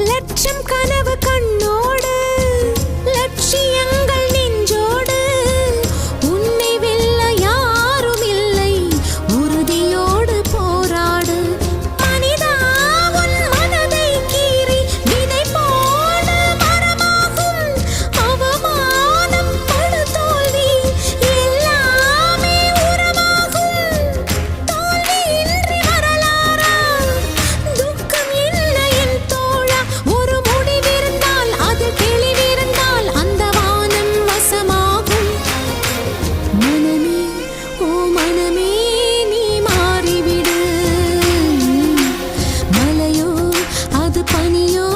லட்சம் கனவு கண்ணோடு லட்சியங்கள் நெஞ்சோடு உன்னை வெல்ல யாரும் இல்லை உறுதியோடு போராடு மனிதா உன் மனதை கீறி விதை போல மரமாகும் அவமானம் படு தோல்வி எல்லாமே உரமாகும் தோல்வியின்றி வரலாறா துக்கம் என்ன என் தோழா ஒரு முடிவிருந்தால் அது தெளிவிருந்தால் அந்த வானம் வசமாகும் மனமே ஓ மனமே நீ மாறிவிடு மலையோ அது பனியோ